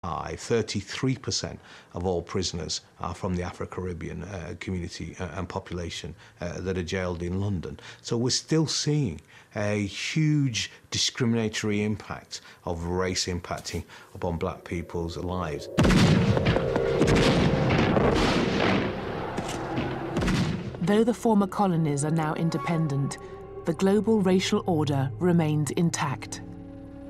33% of all prisoners are from the Afro-Caribbean community and population that are jailed in London. So we're still seeing a huge discriminatory impact of race impacting upon black people's lives. Though the former colonies are now independent, the global racial order remains intact.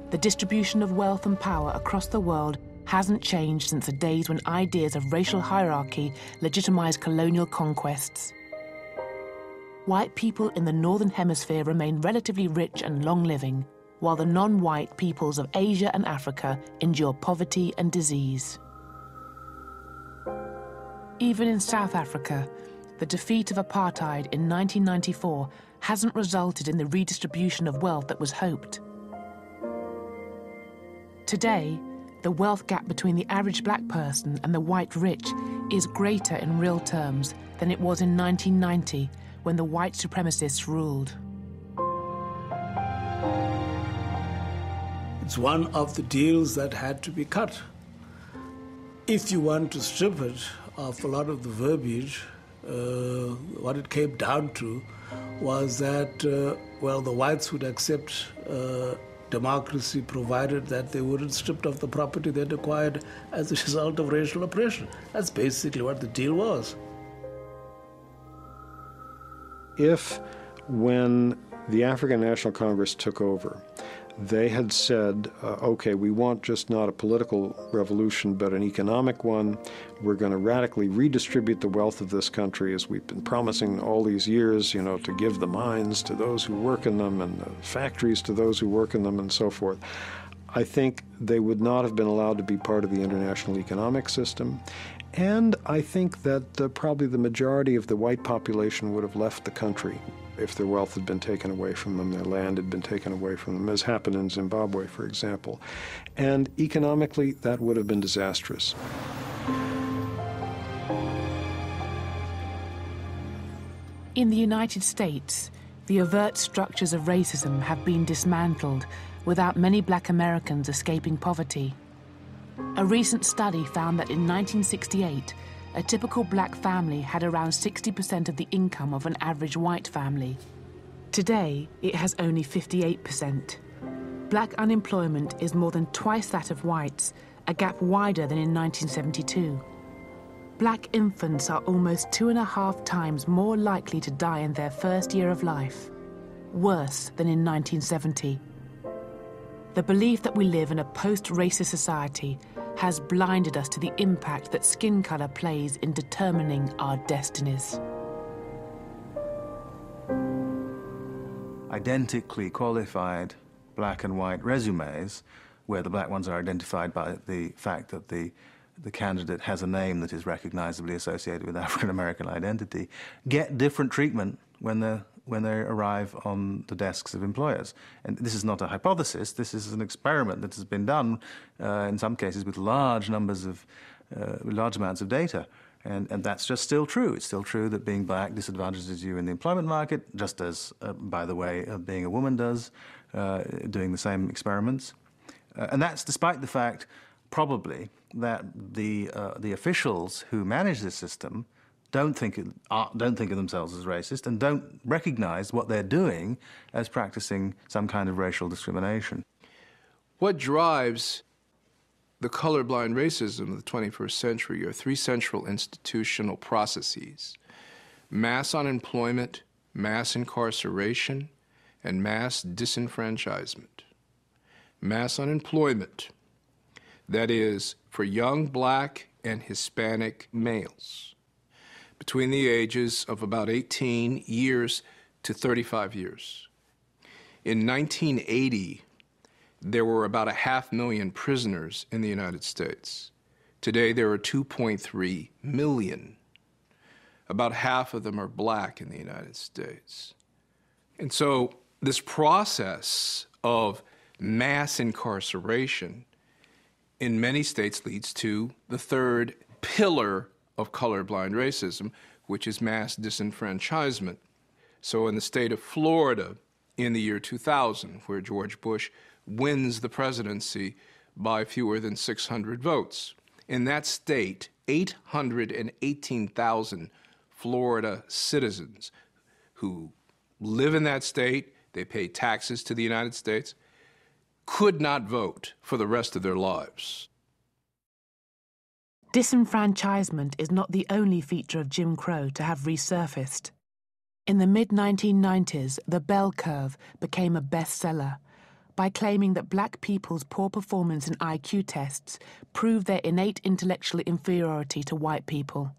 The distribution of wealth and power across the world hasn't changed since the days when ideas of racial hierarchy legitimized colonial conquests. White people in the Northern Hemisphere remain relatively rich and long-living, while the non-white peoples of Asia and Africa endure poverty and disease. Even in South Africa, the defeat of apartheid in 1994 hasn't resulted in the redistribution of wealth that was hoped. Today, the wealth gap between the average black person and the white rich is greater in real terms than it was in 1990 when the white supremacists ruled. It's one of the deals that had to be cut. If you want to strip it of a lot of the verbiage, what it came down to was that, well, the whites would accept democracy provided that they weren't stripped of the property they'd acquired as a result of racial oppression. That's basically what the deal was. If, when the African National Congress took over, they had said, okay, we want just not a political revolution, but an economic one. We're going to radically redistribute the wealth of this country, as we've been promising all these years, you know, to give the mines to those who work in them and the factories to those who work in them and so forth. I think they would not have been allowed to be part of the international economic system. And I think that probably the majority of the white population would have left the country if their wealth had been taken away from them, their land had been taken away from them, as happened in Zimbabwe, for example. And economically, that would have been disastrous. In the United States, the overt structures of racism have been dismantled without many black Americans escaping poverty. A recent study found that in 1968, a typical black family had around 60% of the income of an average white family. Today, it has only 58%. Black unemployment is more than twice that of whites, a gap wider than in 1972. Black infants are almost 2.5 times more likely to die in their first year of life, worse than in 1970. The belief that we live in a post-racist society has blinded us to the impact that skin color plays in determining our destinies. Identically qualified black and white resumes, where the black ones are identified by the fact that the candidate has a name that is recognizably associated with African American identity, get different treatment when they arrive on the desks of employers. And this is not a hypothesis, this is an experiment that has been done in some cases with large amounts of data. And that's just still true. It's still true that being black disadvantages you in the employment market, just as, by the way, being a woman does, doing the same experiments. And that's despite the fact, probably, that the officials who manage this system don't think of themselves as racist and don't recognize what they're doing as practicing some kind of racial discrimination. What drives the colorblind racism of the 21st century are three central institutional processes: mass unemployment, mass incarceration, and mass disenfranchisement. Mass unemployment, that is, for young black and Hispanic males between the ages of about 18 years to 35 years. In 1980, there were about 500,000 prisoners in the United States. Today, there are 2.3 million. About half of them are black in the United States. And so this process of mass incarceration in many states leads to the third pillar of colorblind racism, which is mass disenfranchisement. So in the state of Florida, in the year 2000, where George Bush wins the presidency by fewer than 600 votes. In that state, 818,000 Florida citizens who live in that state, they pay taxes to the United States, could not vote for the rest of their lives. Disenfranchisement is not the only feature of Jim Crow to have resurfaced. In the mid-1990s, The Bell Curve became a bestseller by claiming that black people's poor performance in IQ tests proved their innate intellectual inferiority to white people.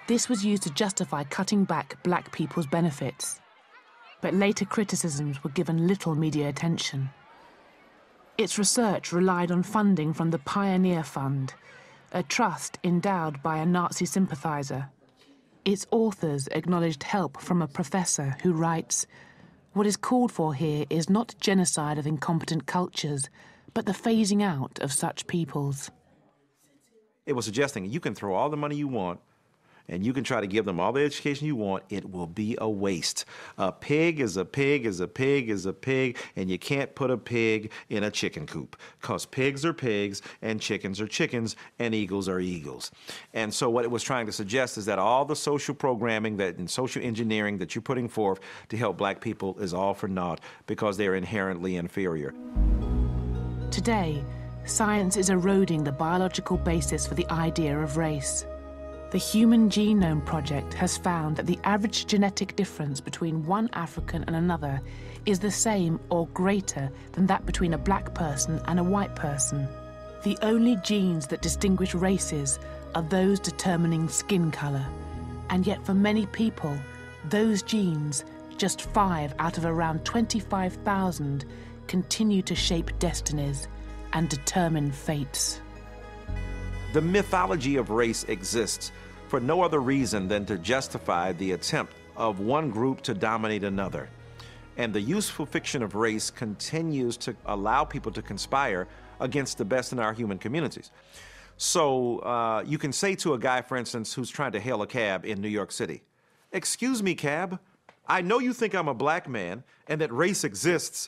This was used to justify cutting back black people's benefits. But later criticisms were given little media attention. Its research relied on funding from the Pioneer Fund, a trust endowed by a Nazi sympathizer. Its authors acknowledged help from a professor who writes, "What is called for here is not genocide of incompetent cultures, but the phasing out of such peoples." It was suggesting you can throw all the money you want and you can try to give them all the education you want, it will be a waste. A pig is a pig is a pig is a pig, and you can't put a pig in a chicken coop, because pigs are pigs, and chickens are chickens, and eagles are eagles. And so what it was trying to suggest is that all the social programming and social engineering that you're putting forth to help black people is all for naught, because they're inherently inferior. Today, science is eroding the biological basis for the idea of race. The Human Genome Project has found that the average genetic difference between one African and another is the same or greater than that between a black person and a white person. The only genes that distinguish races are those determining skin color. And yet for many people, those genes, just 5 out of around 25,000, continue to shape destinies and determine fates. The mythology of race exists for no other reason than to justify the attempt of one group to dominate another. And the useful fiction of race continues to allow people to conspire against the best in our human communities. So you can say to a guy, for instance, who's trying to hail a cab in New York City, "Excuse me, cab, I know you think I'm a black man and that race exists.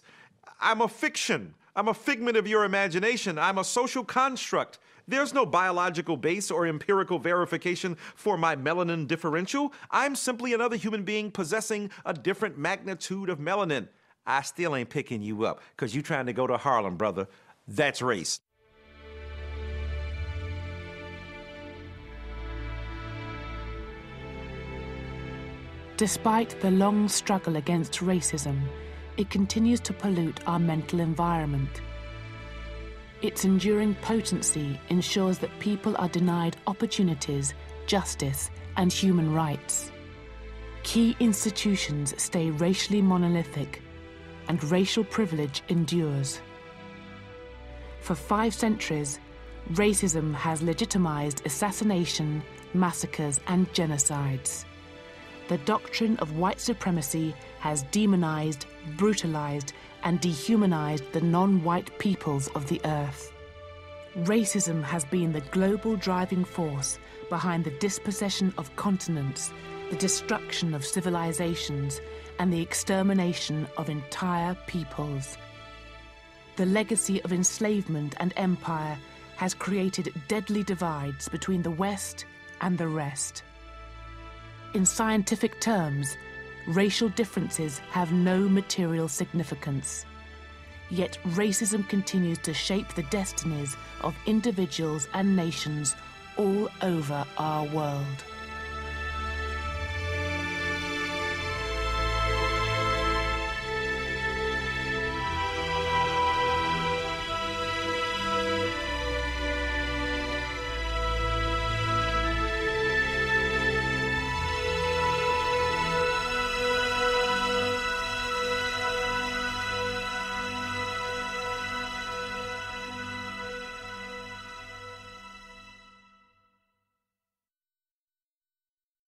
I'm a fiction. I'm a figment of your imagination. I'm a social construct. There's no biological base or empirical verification for my melanin differential. I'm simply another human being possessing a different magnitude of melanin. I still ain't picking you up because you're trying to go to Harlem, brother. That's race." Despite the long struggle against racism, it continues to pollute our mental environment. Its enduring potency ensures that people are denied opportunities, justice, and human rights. Key institutions stay racially monolithic, and racial privilege endures. For 5 centuries, racism has legitimized assassination, massacres, and genocides. The doctrine of white supremacy has demonized, brutalized, and dehumanized the non-white peoples of the earth. Racism has been the global driving force behind the dispossession of continents, the destruction of civilizations, and the extermination of entire peoples. The legacy of enslavement and empire has created deadly divides between the West and the rest. In scientific terms, racial differences have no material significance. Yet racism continues to shape the destinies of individuals and nations all over our world.